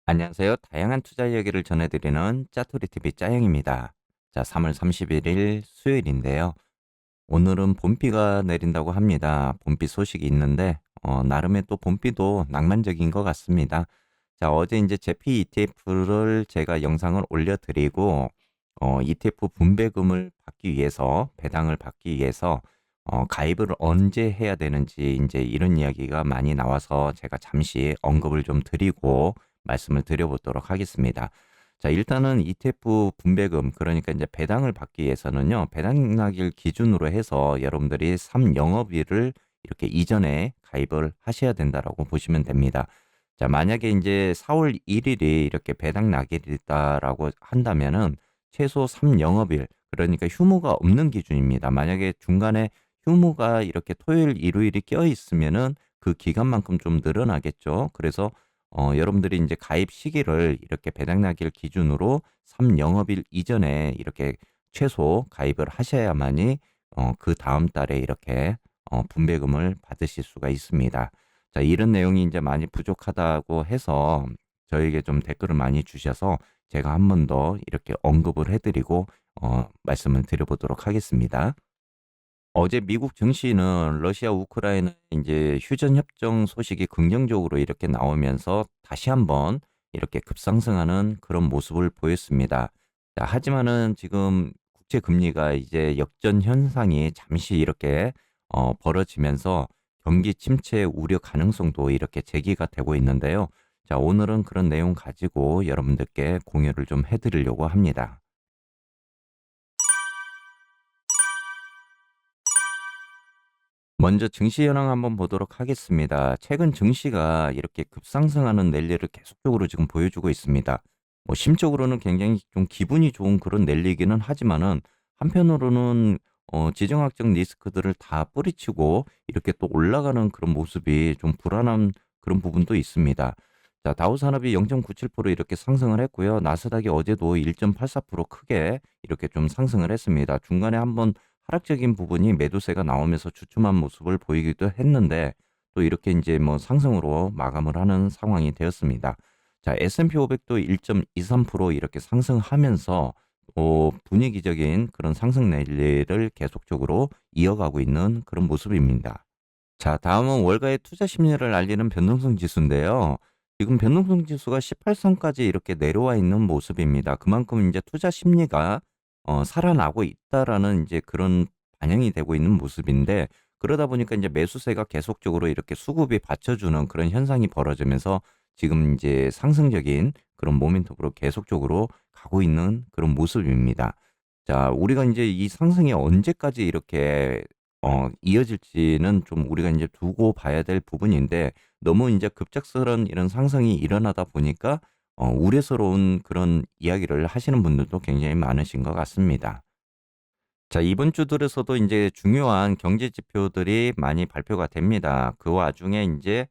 안녕하세요. 다양한 투자 이야기를 전해드리는 짜투리TV 짜영입니다. 자, 3월 31일 수요일인데요. 오늘은 봄비가 내린다고 합니다. 봄비 소식이 있는데, 나름의 또 봄비도 낭만적인 것 같습니다. 자, 어제 이제 제피 ETF를 제가 영상을 올려드리고, ETF 분배금을 받기 위해서, 배당을 받기 위해서, 가입을 언제 해야 되는지 이제 이런 이야기가 많이 나와서 제가 잠시 언급을 좀 드리고 말씀을 드려보도록 하겠습니다. 자, 일단은 ETF 분배금, 그러니까 이제 배당을 받기 위해서는요, 배당락일 기준으로 해서 여러분들이 3영업일을 이렇게 이전에 가입을 하셔야 된다라고 보시면 됩니다. 자, 만약에 이제 4월 1일이 이렇게 배당락일이다라고 한다면은 최소 3영업일, 그러니까 휴무가 없는 기준입니다. 만약에 중간에 휴무가 이렇게 토요일, 일요일이 껴 있으면은 그 기간만큼 좀 늘어나겠죠. 그래서 여러분들이 이제 가입 시기를 이렇게 배당락일 기준으로 3영업일 이전에 이렇게 최소 가입을 하셔야만이 그 다음 달에 이렇게 분배금을 받으실 수가 있습니다. 자, 이런 내용이 이제 많이 부족하다고 해서 저에게 좀 댓글을 많이 주셔서 제가 한 번 더 이렇게 언급을 해드리고 말씀을 드려보도록 하겠습니다. 어제 미국 증시는 러시아 우크라이나 이제 휴전 협정 소식이 긍정적으로 이렇게 나오면서 다시 한번 이렇게 급상승하는 그런 모습을 보였습니다. 자, 하지만은 지금 국채 금리가 이제 역전 현상이 잠시 이렇게 벌어지면서 경기 침체 우려 가능성도 이렇게 제기가 되고 있는데요. 자, 오늘은 그런 내용 가지고 여러분들께 공유를 좀 해드리려고 합니다. 먼저 증시 현황 한번 보도록 하겠습니다. 최근 증시가 이렇게 급상승하는 랠리를 계속적으로 지금 보여주고 있습니다. 뭐 심적으로는 굉장히 좀 기분이 좋은 그런 랠리이기는 하지만은 한편으로는 지정학적 리스크들을 다 뿌리치고 이렇게 또 올라가는 그런 모습이 좀 불안한 그런 부분도 있습니다. 자, 다우산업이 0.97% 이렇게 상승을 했고요. 나스닥이 어제도 1.84% 크게 이렇게 좀 상승을 했습니다. 중간에 한번 하락적인 부분이 매도세가 나오면서 주춤한 모습을 보이기도 했는데 또 이렇게 이제 뭐 상승으로 마감을 하는 상황이 되었습니다. 자, S&P 500도 1.23% 이렇게 상승하면서 분위기적인 그런 상승 랠리를 계속적으로 이어가고 있는 그런 모습입니다. 자, 다음은 월가의 투자 심리를 알리는 변동성 지수인데요. 지금 변동성 지수가 18선까지 이렇게 내려와 있는 모습입니다. 그만큼 이제 투자 심리가 살아나고 있다라는 이제 그런 반영이 되고 있는 모습인데, 그러다 보니까 이제 매수세가 계속적으로 이렇게 수급이 받쳐주는 그런 현상이 벌어지면서 지금 이제 상승적인 그런 모멘텀으로 계속적으로 가고 있는 그런 모습입니다. 자, 우리가 이제 이 상승이 언제까지 이렇게 이어질지는 좀 우리가 이제 두고 봐야 될 부분인데, 너무 이제 급작스런 이런 상승이 일어나다 보니까 우려스러운 그런 이야기를 하시는 분들도 굉장히 많으신 것 같습니다. 자, 이번 주 들에서도 이제 중요한 경제 지표들이 많이 발표가 됩니다. 그 와중에 이제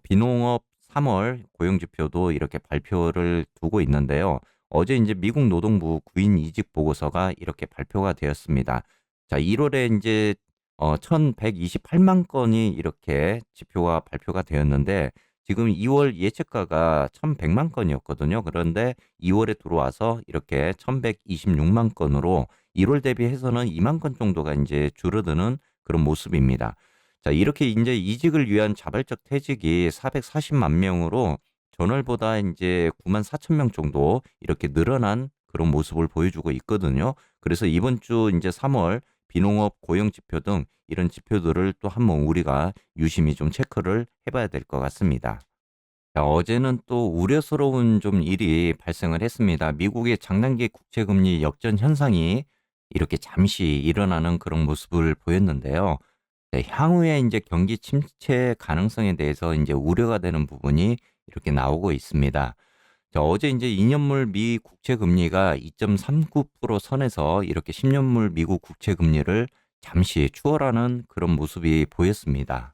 비농업 3월 고용 지표도 이렇게 발표를 두고 있는데요. 어제 이제 미국 노동부 구인 이직 보고서가 이렇게 발표가 되었습니다. 자, 1월에 이제 1,128만 건이 이렇게 지표가 발표가 되었는데, 지금 2월 예측가가 1,100만 건이었거든요. 그런데 2월에 들어와서 이렇게 1,126만 건으로 1월 대비해서는 2만 건 정도가 이제 줄어드는 그런 모습입니다. 자, 이렇게 이제 이직을 위한 자발적 퇴직이 440만 명으로 전월보다 이제 9만 4천 명 정도 이렇게 늘어난 그런 모습을 보여주고 있거든요. 그래서 이번 주 이제 3월 비농업 고용 지표 등 이런 지표들을 또 한번 우리가 유심히 좀 체크를 해봐야 될 것 같습니다. 자, 어제는 또 우려스러운 좀 일이 발생을 했습니다. 미국의 장단기 국채 금리 역전 현상이 이렇게 잠시 일어나는 그런 모습을 보였는데요. 네, 향후에 이제 경기 침체 가능성에 대해서 이제 우려가 되는 부분이 이렇게 나오고 있습니다. 자, 어제 이제 2년물 미 국채 금리가 2.39% 선에서 이렇게 10년물 미국 국채 금리를 잠시 추월하는 그런 모습이 보였습니다.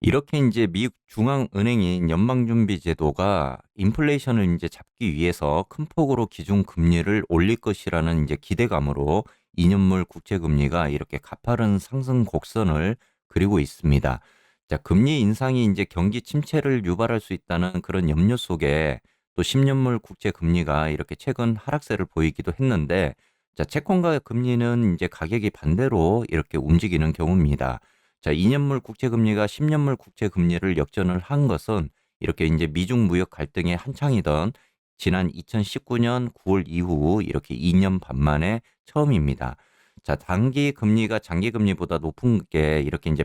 이렇게 이제 미국 중앙은행인 연방준비제도가 인플레이션을 이제 잡기 위해서 큰 폭으로 기준 금리를 올릴 것이라는 이제 기대감으로 2년물 국채 금리가 이렇게 가파른 상승 곡선을 그리고 있습니다. 자, 금리 인상이 이제 경기 침체를 유발할 수 있다는 그런 염려 속에 또 10년물 국채 금리가 이렇게 최근 하락세를 보이기도 했는데, 자, 채권과 금리는 이제 가격이 반대로 이렇게 움직이는 경우입니다. 자, 2년물 국채 금리가 10년물 국채 금리를 역전을 한 것은 이렇게 이제 미중 무역 갈등이 한창이던 지난 2019년 9월 이후 이렇게 2년 반 만에 처음입니다. 자, 단기 금리가 장기 금리보다 높은 게 이렇게 이제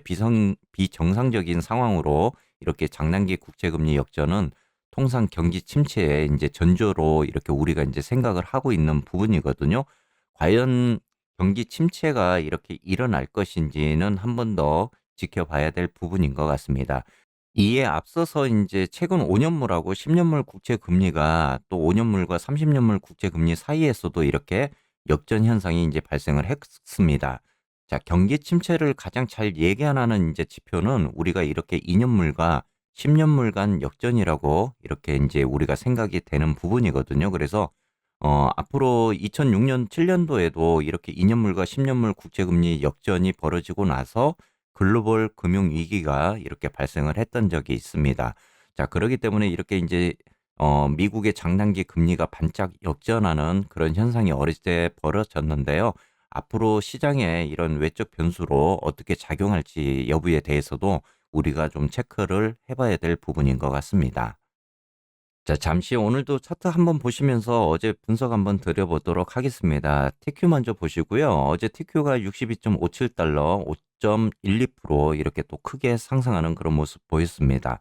비정상적인 상황으로 이렇게 장단기 국채 금리 역전은 통상 경기 침체의 이제 전조로 이렇게 우리가 이제 생각을 하고 있는 부분이거든요. 과연 경기 침체가 이렇게 일어날 것인지는 한 번 더 지켜봐야 될 부분인 것 같습니다. 이에 앞서서 이제 최근 5년물하고 10년물 국채 금리가 또 5년물과 30년물 국채 금리 사이에서도 이렇게 역전 현상이 이제 발생을 했습니다. 자, 경기 침체를 가장 잘 예견하는 이제 지표는 우리가 이렇게 2년물과 10년물 간 역전이라고 이렇게 이제 우리가 생각이 되는 부분이거든요. 그래서 앞으로 2006년, 7년도에도 이렇게 2년물과 10년물 국채금리 역전이 벌어지고 나서 글로벌 금융 위기가 이렇게 발생을 했던 적이 있습니다. 자, 그렇기 때문에 이렇게 이제 미국의 장단기 금리가 반짝 역전하는 그런 현상이 어릴 때 벌어졌는데요. 앞으로 시장에 이런 외적 변수로 어떻게 작용할지 여부에 대해서도 우리가 좀 체크를 해봐야 될 부분인 것 같습니다. 자, 잠시 오늘도 차트 한번 보시면서 어제 분석 한번 드려보도록 하겠습니다. TQ 먼저 보시고요. 어제 TQ가 62.57달러, 5.12% 이렇게 또 크게 상승하는 그런 모습 보였습니다.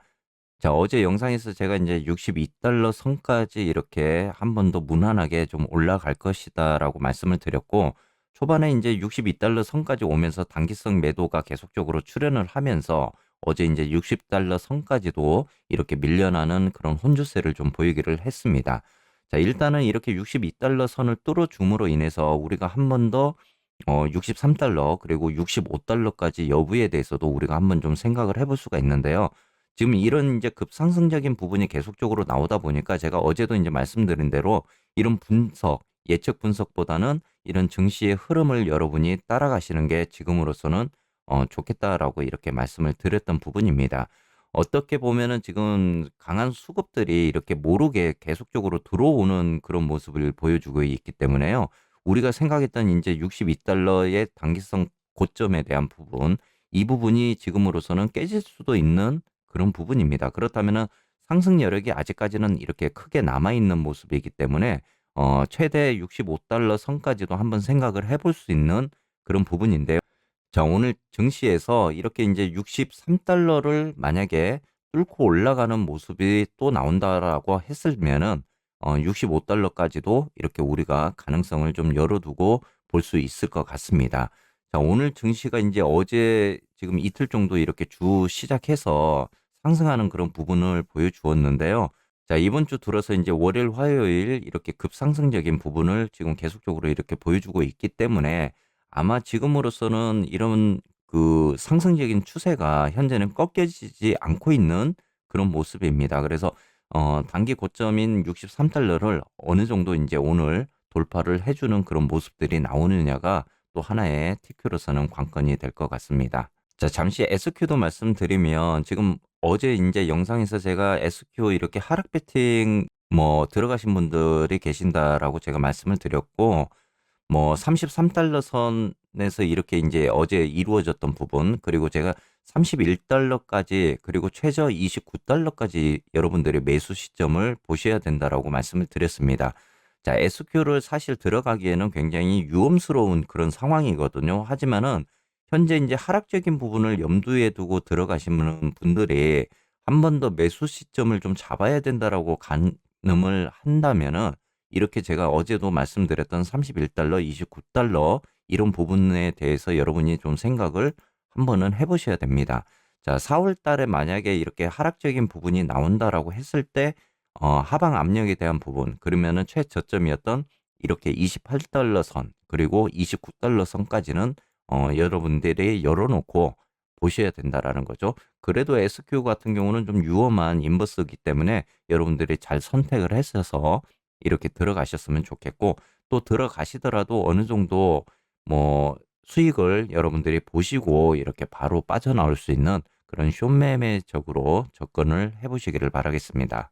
자, 어제 영상에서 제가 이제 62달러 선까지 이렇게 한 번 더 무난하게 좀 올라갈 것이다라고 말씀을 드렸고, 초반에 이제 62달러 선까지 오면서 단기성 매도가 계속적으로 출현을 하면서 어제 이제 60달러 선까지도 이렇게 밀려나는 그런 혼주세를 좀 보이기를 했습니다. 자, 일단은 이렇게 62달러 선을 뚫어줌으로 인해서 우리가 한 번 더 63달러 그리고 65달러까지 여부에 대해서도 우리가 한번 좀 생각을 해볼 수가 있는데요. 지금 이런 이제 급상승적인 부분이 계속적으로 나오다 보니까 제가 어제도 이제 말씀드린 대로 이런 분석, 예측 분석보다는 이런 증시의 흐름을 여러분이 따라가시는 게 지금으로서는 좋겠다라고 이렇게 말씀을 드렸던 부분입니다. 어떻게 보면은 지금 강한 수급들이 이렇게 모르게 계속적으로 들어오는 그런 모습을 보여주고 있기 때문에요. 우리가 생각했던 이제 62달러의 단기성 고점에 대한 부분, 이 부분이 지금으로서는 깨질 수도 있는 그런 부분입니다. 그렇다면은 상승 여력이 아직까지는 이렇게 크게 남아있는 모습이기 때문에 최대 65달러 선까지도 한번 생각을 해볼 수 있는 그런 부분인데요. 자, 오늘 증시에서 이렇게 이제 63달러를 만약에 뚫고 올라가는 모습이 또 나온다라고 했으면은 65달러까지도 이렇게 우리가 가능성을 좀 열어두고 볼 수 있을 것 같습니다. 자, 오늘 증시가 이제 어제 지금 이틀 정도 이렇게 주 시작해서 상승하는 그런 부분을 보여주었는데요. 자, 이번 주 들어서 이제 월요일, 화요일 이렇게 급상승적인 부분을 지금 계속적으로 이렇게 보여주고 있기 때문에 아마 지금으로서는 이런 그 상승적인 추세가 현재는 꺾여지지 않고 있는 그런 모습입니다. 그래서 단기 고점인 63달러를 어느 정도 이제 오늘 돌파를 해주는 그런 모습들이 나오느냐가 또 하나의 TQ로서는 관건이 될 것 같습니다. 자, 잠시 SQ도 말씀드리면 지금 어제 이제 영상에서 제가 SQ 이렇게 하락 배팅 뭐 들어가신 분들이 계신다라고 제가 말씀을 드렸고, 뭐 33달러 선에서 이렇게 이제 어제 이루어졌던 부분, 그리고 제가 31달러까지 그리고 최저 29달러까지 여러분들의 매수 시점을 보셔야 된다라고 말씀을 드렸습니다. 자, SQ를 사실 들어가기에는 굉장히 위험스러운 그런 상황이거든요. 하지만은 현재 이제 하락적인 부분을 염두에 두고 들어가시는 분들이 한 번 더 매수 시점을 좀 잡아야 된다라고 가늠을 한다면은 이렇게 제가 어제도 말씀드렸던 31달러, 29달러 이런 부분에 대해서 여러분이 좀 생각을 한번은 해보셔야 됩니다. 자, 4월 달에 만약에 이렇게 하락적인 부분이 나온다라고 했을 때 하방 압력에 대한 부분, 그러면은 최저점이었던 이렇게 28달러 선, 그리고 29달러 선까지는 여러분들이 열어놓고 보셔야 된다라는 거죠. 그래도 SQ 같은 경우는 좀 위험한 인버스이기 때문에 여러분들이 잘 선택을 했어서 이렇게 들어가셨으면 좋겠고, 또 들어가시더라도 어느 정도 뭐 수익을 여러분들이 보시고 이렇게 바로 빠져나올 수 있는 그런 숏매매적으로 접근을 해 보시기를 바라겠습니다.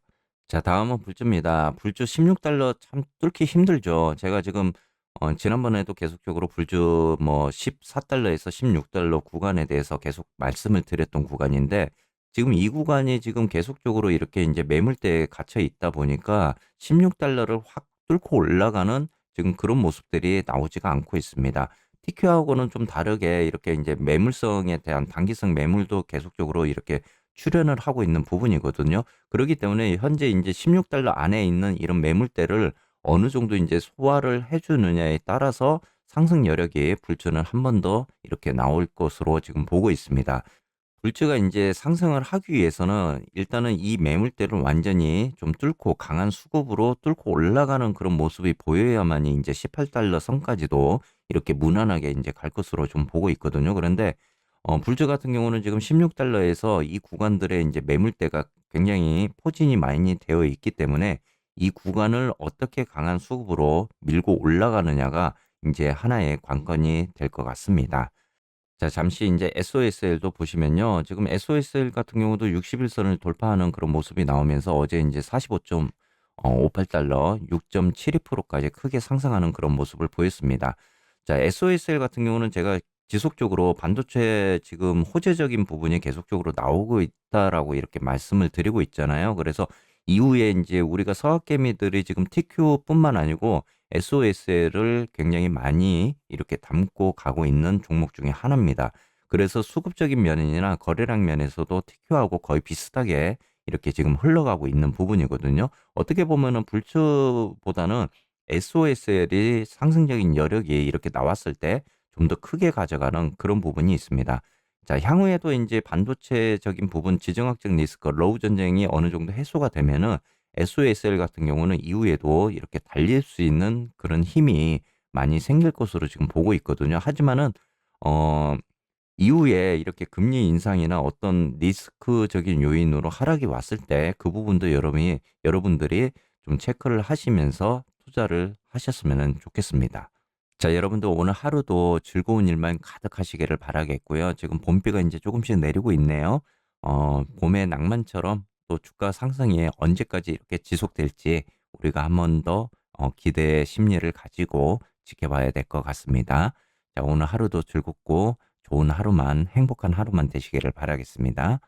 자, 다음은 불주입니다. 불주 16달러 참 뚫기 힘들죠. 제가 지금 지난번에도 계속적으로 불주 뭐 14달러에서 16달러 구간에 대해서 계속 말씀을 드렸던 구간인데, 지금 이 구간이 지금 계속적으로 이렇게 이제 매물대에 갇혀 있다 보니까 16달러를 확 뚫고 올라가는 지금 그런 모습들이 나오지가 않고 있습니다. TQ하고는 좀 다르게 이렇게 이제 매물성에 대한 단기성 매물도 계속적으로 이렇게 출현을 하고 있는 부분이거든요. 그렇기 때문에 현재 이제 16달러 안에 있는 이런 매물대를 어느 정도 이제 소화를 해 주느냐에 따라서 상승 여력이 불주는 한 번 더 이렇게 나올 것으로 지금 보고 있습니다. 불주가 이제 상승을 하기 위해서는 일단은 이 매물대를 완전히 좀 뚫고 강한 수급으로 뚫고 올라가는 그런 모습이 보여야만이 이제 18달러 선까지도 이렇게 무난하게 이제 갈 것으로 좀 보고 있거든요. 그런데 불주 같은 경우는 지금 16달러에서 이 구간들의 이제 매물대가 굉장히 포진이 많이 되어 있기 때문에 이 구간을 어떻게 강한 수급으로 밀고 올라가느냐가 이제 하나의 관건이 될 것 같습니다. 자, 잠시 이제 SOSL도 보시면요. 지금 SOSL 같은 경우도 60일선을 돌파하는 그런 모습이 나오면서 어제 이제 45.58달러 6.72%까지 크게 상승하는 그런 모습을 보였습니다. 자, SOSL 같은 경우는 제가 지속적으로 반도체 지금 호재적인 부분이 계속적으로 나오고 있다라고 이렇게 말씀을 드리고 있잖아요. 그래서 이후에 이제 우리가 서학개미들이 지금 TQ뿐만 아니고 SOSL을 굉장히 많이 이렇게 담고 가고 있는 종목 중에 하나입니다. 그래서 수급적인 면이나 거래량 면에서도 TQ하고 거의 비슷하게 이렇게 지금 흘러가고 있는 부분이거든요. 어떻게 보면은 불츠보다는 SOSL이 상승적인 여력이 이렇게 나왔을 때 좀 더 크게 가져가는 그런 부분이 있습니다. 자, 향후에도 이제 반도체적인 부분, 지정학적 리스크, 러우 전쟁이 어느 정도 해소가 되면은 SOSL 같은 경우는 이후에도 이렇게 달릴 수 있는 그런 힘이 많이 생길 것으로 지금 보고 있거든요. 하지만은 어 이후에 이렇게 금리 인상이나 어떤 리스크적인 요인으로 하락이 왔을 때 그 부분도 여러분들이 좀 체크를 하시면서 투자를 하셨으면 좋겠습니다. 자, 여러분도 오늘 하루도 즐거운 일만 가득하시기를 바라겠고요. 지금 봄비가 이제 조금씩 내리고 있네요. 봄의 낭만처럼 또 주가 상승이 언제까지 이렇게 지속될지 우리가 한 번 더 기대의 심리를 가지고 지켜봐야 될 것 같습니다. 자, 오늘 하루도 즐겁고 좋은 하루만, 행복한 하루만 되시기를 바라겠습니다.